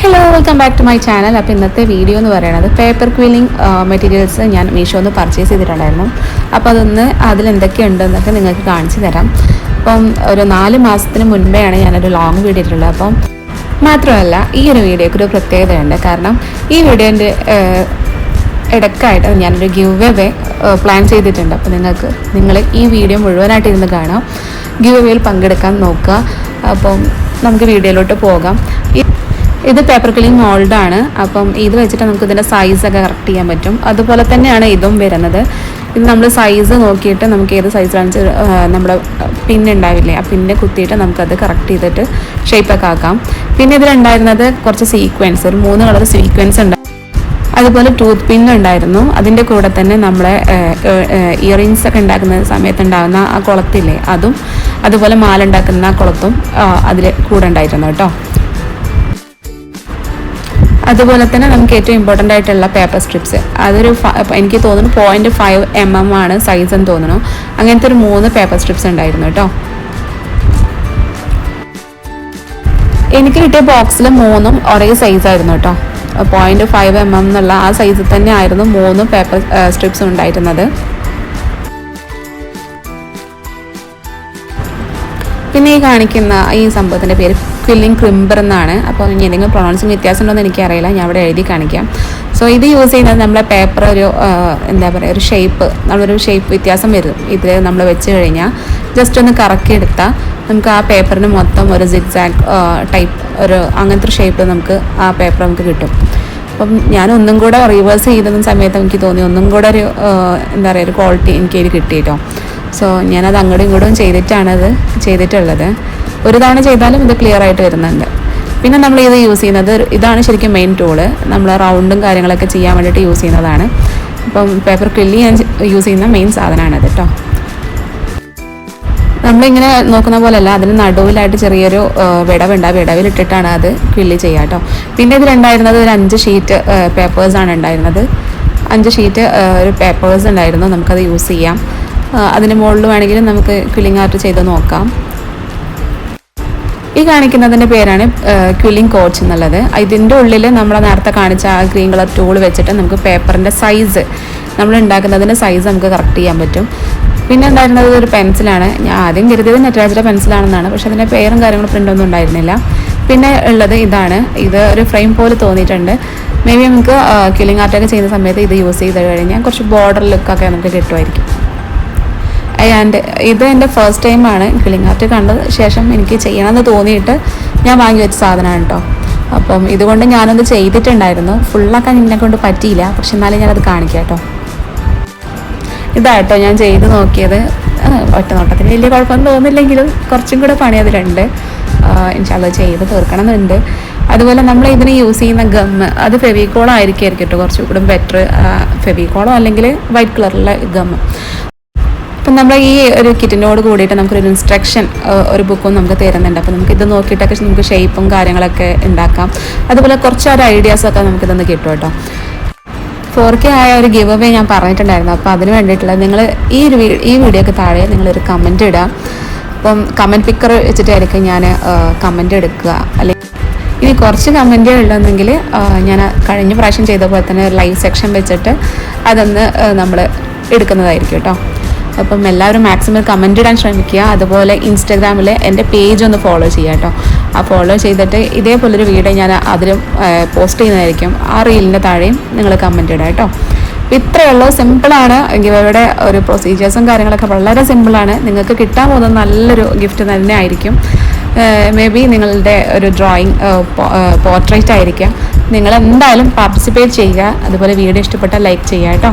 Hello, welcome back to my channel. അപ്പോൾ ഇന്നത്തെ video എന്ന് പറയുന്നത് പേപ്പർ ക്വില്ലിംഗ് മെറ്റീരിയൽസ് ഞാൻ മീഷോന്ന് പർച്ചേസ് ചെയ്തിട്ടുണ്ടായിരുന്നു. അപ്പോൾ അതിലെന്തൊക്കെയുണ്ടെന്നൊക്കെ നിങ്ങൾക്ക് കാണിച്ചു തരാം. അപ്പം ഒരു 4 മാസത്തിന് മുൻപെയാണ് ഞാനൊരു ലോങ് വീഡിയോ ഇട്ടിട്ടുള്ളത്. അപ്പം മാത്രമല്ല ഈ ഒരു വീഡിയോയ്ക്ക് ഒരു പ്രത്യേകതയുണ്ട്. കാരണം ഈ വീഡിയോൻ്റെ ഇടയ്ക്കായിട്ട് ഞാനൊരു ഗിവ് അവേ പ്ലാൻ ചെയ്തിട്ടുണ്ട്. അപ്പോൾ നിങ്ങൾ ഈ വീഡിയോ മുഴുവനായിട്ട് ഇരുന്ന് കാണാം, ഗിവ് അവേയിൽ പങ്കെടുക്കാൻ നോക്കുക. അപ്പം നമുക്ക് വീഡിയോയിലോട്ട് പോകാം. ഇത് പേപ്പർ ക്വില്ലിംഗ് മോൾഡാണ്. അപ്പം ഇത് വെച്ചിട്ട് നമുക്ക് ഇതിൻ്റെ സൈസൊക്കെ കറക്റ്റ് ചെയ്യാൻ പറ്റും. അതുപോലെ തന്നെയാണ് ഇതും വരുന്നത്. ഇത് നമ്മൾ സൈസ് നോക്കിയിട്ട് നമുക്ക് ഏത് സൈസിലാണെന്ന് വെച്ചാൽ നമ്മുടെ പിന്നുണ്ടാവില്ലേ, ആ പിന്നെ കുത്തിയിട്ട് നമുക്കത് കറക്റ്റ് ചെയ്തിട്ട് ഷേപ്പൊക്കെ ആക്കാം. പിന്നെ ഇതിലുണ്ടായിരുന്നത് കുറച്ച് സീക്വൻസ്, ഒരു 3 കളർ സീക്വൻസ് ഉണ്ട്. അതുപോലെ ടൂത്ത് പിൻ ഉണ്ടായിരുന്നു. അതിൻ്റെ കൂടെ തന്നെ നമ്മളെ ഇയറിങ്സ് ഒക്കെ ഉണ്ടാക്കുന്ന സമയത്തുണ്ടാകുന്ന ആ കുളത്തില്ലേ, അതും അതുപോലെ മാല ഉണ്ടാക്കുന്ന കുളത്തും അതിൽ കൂടെ ഉണ്ടായിരുന്നു കേട്ടോ. അതുപോലെ തന്നെ നമുക്ക് ഏറ്റവും ഇമ്പോർട്ടൻ്റ് ആയിട്ടുള്ള പേപ്പർ സ്ട്രിപ്സ്, അതൊരു എനിക്ക് തോന്നുന്നു 0.5 mm ആണ് സൈസ് എന്ന് തോന്നുന്നു. അങ്ങനത്തെ ഒരു 3 പേപ്പർ സ്ട്രിപ്സ് ഉണ്ടായിരുന്നു കേട്ടോ. എനിക്ക് കിട്ടിയ ബോക്സിൽ 3ഉം ഒരേ സൈസായിരുന്നു കേട്ടോ. 0.5 mm എന്നുള്ള ആ സൈസിൽ തന്നെ ആയിരുന്നു 3 പേപ്പർ സ്ട്രിപ്സും ഉണ്ടായിരുന്നത്. പിന്നെ ഈ കാണിക്കുന്ന ഈ സംഭവത്തിൻ്റെ പേര് ക്വില്ലിംഗ് ക്രിംബർ എന്നാണ്. അപ്പോൾ ഇനി എന്തെങ്കിലും പ്രൊണൗൺസിങ് വ്യത്യാസം ഉണ്ടോ എന്ന് എനിക്കറിയില്ല, ഞാൻ അവിടെ എഴുതി കാണിക്കാം. സോ ഇത് യൂസ് ചെയ്യുന്നത് നമ്മളെ പേപ്പർ ഒരു എന്താ പറയുക, ഒരു ഷേപ്പ്, നമ്മളൊരു ഷേപ്പ് വ്യത്യാസം വരും. ഇത് നമ്മൾ വെച്ച് കഴിഞ്ഞാൽ ജസ്റ്റ് ഒന്ന് കറക്കിയെടുത്താൽ നമുക്ക് ആ പേപ്പറിന് മൊത്തം ഒരു സിഗ്സാഗ് ടൈപ്പ് ഒരു അങ്ങനത്തെ ഒരു ഷേപ്പ് നമുക്ക് ആ പേപ്പർ നമുക്ക് കിട്ടും. അപ്പം ഞാൻ ഒന്നും കൂടെ റിവേഴ്സ് ചെയ്ത സമയത്ത് എനിക്ക് തോന്നി ഒന്നും കൂടെ ഒരു എന്താ പറയുക, ഒരു ക്വാളിറ്റി എനിക്ക് അതിൽ കിട്ടി കേട്ടോ. സോ ഞാനത് അങ്ങോട്ടും ഇങ്ങോട്ടും ചെയ്തിട്ടുള്ളത്. ഒരു തവണ ചെയ്താലും ഇത് ക്ലിയർ ആയിട്ട് വരുന്നുണ്ട്. പിന്നെ നമ്മൾ ഇത് യൂസ് ചെയ്യുന്നത്, ഇതാണ് ശരിക്കും മെയിൻ ടൂള്. നമ്മൾ റൗണ്ടും കാര്യങ്ങളൊക്കെ ചെയ്യാൻ വേണ്ടിയിട്ട് യൂസ് ചെയ്യുന്നതാണ്. അപ്പം പേപ്പർ ക്വില്ല് ഞാൻ യൂസ് ചെയ്യുന്ന മെയിൻ സാധനമാണത് കേട്ടോ. നമ്മളിങ്ങനെ നോക്കുന്ന പോലെയല്ല, അതിന് നടുവിലായിട്ട് ചെറിയൊരു വിടവുണ്ട്. ആ വിടവിലിട്ടിട്ടാണ് അത് ക്വില്ല് ചെയ്യുക കേട്ടോ. പിന്നെ ഇതിലുണ്ടായിരുന്നത് ഒരു 5 ഷീറ്റ് പേപ്പേഴ്സാണ് ഉണ്ടായിരുന്നത്. 5 ഷീറ്റ് ഒരു പേപ്പേഴ്സ് ഉണ്ടായിരുന്നു. നമുക്കത് യൂസ് ചെയ്യാം. അതിന് മുകളിൽ വേണമെങ്കിൽ നമുക്ക് ക്വില്ലിംഗ് ആർട്ട് ചെയ്ത് നോക്കാം. ഈ കാണിക്കുന്നതിൻ്റെ പേരാണ് ക്വില്ലിംഗ് കോച്ച് എന്നുള്ളത്. ഇതിൻ്റെ ഉള്ളിൽ നമ്മൾ നേരത്തെ കാണിച്ച ആ ഗ്രീൻ കളർ ടൂൾ വെച്ചിട്ട് നമുക്ക് പേപ്പറിൻ്റെ സൈസ്, നമ്മൾ ഉണ്ടാക്കുന്നതിൻ്റെ സൈസ് നമുക്ക് കറക്റ്റ് ചെയ്യാൻ പറ്റും. പിന്നെ ഉണ്ടായിരുന്നത് ഒരു പെൻസിലാണ്. ഞാൻ ആദ്യം കരുതിയത് നട്രാജയുടെ പെൻസിലാണെന്നാണ്, പക്ഷേ അതിൻ്റെ പേരും കാര്യങ്ങളും പ്രിൻ്റൊന്നും ഉണ്ടായിരുന്നില്ല. പിന്നെ ഉള്ളത് ഇതാണ്. ഇത് ഒരു ഫ്രെയിം പോലെ തോന്നിയിട്ടുണ്ട്. മേ ബി നമുക്ക് ക്വില്ലിംഗ് ആർട്ടൊക്കെ ചെയ്യുന്ന സമയത്ത് ഇത് യൂസ് ചെയ്ത് കഴിഞ്ഞാൽ കുറച്ച് ബോർഡർ ലുക്കൊക്കെ നമുക്ക് കിട്ടുമായിരിക്കും. ആൻഡ് ഇത് എൻ്റെ ഫസ്റ്റ് ടൈമാണ് ക്വില്ലിംഗ് ആർട്ട് കണ്ടത്. ശേഷം എനിക്ക് ചെയ്യണമെന്ന് തോന്നിയിട്ട് ഞാൻ വാങ്ങി വെച്ച സാധനമാണ് കേട്ടോ. അപ്പം ഇതുകൊണ്ട് ഞാനത് ചെയ്തിട്ടുണ്ടായിരുന്നു. ഫുള്ളാക്കാൻ എന്നെ കൊണ്ട് പറ്റിയില്ല, പക്ഷെ എന്നാലും ഞാനത് കാണിക്കാം കേട്ടോ. ഇതാട്ടോ ഞാൻ ചെയ്ത് നോക്കിയത്. ഒറ്റ നോട്ടത്തിന് വലിയ കുഴപ്പമൊന്നും തോന്നില്ലെങ്കിലും കുറച്ചും കൂടെ പണി അതിലുണ്ട്. എനിക്കത് ചെയ്ത് തീർക്കണമെന്നുണ്ട്. അതുപോലെ നമ്മൾ ഇതിന് യൂസ് ചെയ്യുന്ന ഗമ്മ്, അത് ഫെവിക്കോളോ ആയിരിക്കും കേട്ടോ കുറച്ചും കൂടെ ബെറ്റർ. ഫെവിക്കോളോ അല്ലെങ്കിൽ വൈറ്റ് കളറിലെ ഗമ്മ്. അപ്പം നമ്മൾ ഈ ഒരു കിറ്റിനോട് കൂടിയിട്ട് നമുക്കൊരു ഇൻസ്ട്രക്ഷൻ ഒരു ബുക്കും നമുക്ക് തരുന്നുണ്ട്. അപ്പോൾ നമുക്ക് ഇത് നോക്കിയിട്ടൊക്കെ നമുക്ക് ഷേപ്പും കാര്യങ്ങളൊക്കെ ഉണ്ടാക്കാം. അതുപോലെ കുറച്ചൊരു ഐഡിയാസൊക്കെ നമുക്കിതൊന്ന് കിട്ടും കേട്ടോ. 4K ആയ ഒരു ഗിവ് അവേ ഞാൻ പറഞ്ഞിട്ടുണ്ടായിരുന്നു. അപ്പോൾ അതിന് വേണ്ടിയിട്ടുള്ള നിങ്ങൾ ഈ വീഡിയോക്ക് താഴെ നിങ്ങളൊരു കമൻറ്റ് ഇടുക. അപ്പം കമൻറ്റ് പിക്കർ വെച്ചിട്ടായിരിക്കും ഞാൻ കമൻറ്റ് എടുക്കുക. അല്ലെങ്കിൽ ഇനി കുറച്ച് കമൻറ്റേ ഉള്ളതെങ്കിൽ ഞാൻ കഴിഞ്ഞ പ്രാവശ്യം ചെയ്ത പോലെ തന്നെ ലൈവ് സെക്ഷൻ വെച്ചിട്ട് അതൊന്ന് നമ്മൾ എടുക്കുന്നതായിരിക്കും കേട്ടോ. അപ്പം എല്ലാവരും മാക്സിമം കമൻറ്റ് ഇടാൻ ശ്രമിക്കുക. അതുപോലെ ഇൻസ്റ്റാഗ്രാമിൽ എൻ്റെ പേജ് ഒന്ന് ഫോളോ ചെയ്യുക കേട്ടോ. ആ ഫോളോ ചെയ്തിട്ട് ഇതേപോലൊരു വീഡിയോ ഞാൻ അതിലും പോസ്റ്റ് ചെയ്യുന്നതായിരിക്കും. ആ റീലിൻ്റെ താഴെയും നിങ്ങൾ കമൻറ്റ് ഇടുക കേട്ടോ. അപ്പോൾ ഇത്രയേ ഉള്ളൂ. സിമ്പിളാണ്. ഗിവയുടെ ഒരു പ്രൊസീജിയേഴ്സും കാര്യങ്ങളൊക്കെ വളരെ സിമ്പിളാണ്. നിങ്ങൾക്ക് കിട്ടാൻ പോകുന്നത് നല്ലൊരു ഗിഫ്റ്റ് തന്നെ ആയിരിക്കും. മേ ബി നിങ്ങളുടെ ഒരു ഡ്രോയിങ് പോർട്രേറ്റ് ആയിരിക്കാം. നിങ്ങൾ എന്തായാലും പാർട്ടിസിപ്പേറ്റ് ചെയ്യുക. അതുപോലെ വീഡിയോ ഇഷ്ടപ്പെട്ടാൽ ലൈക്ക് ചെയ്യുക കേട്ടോ.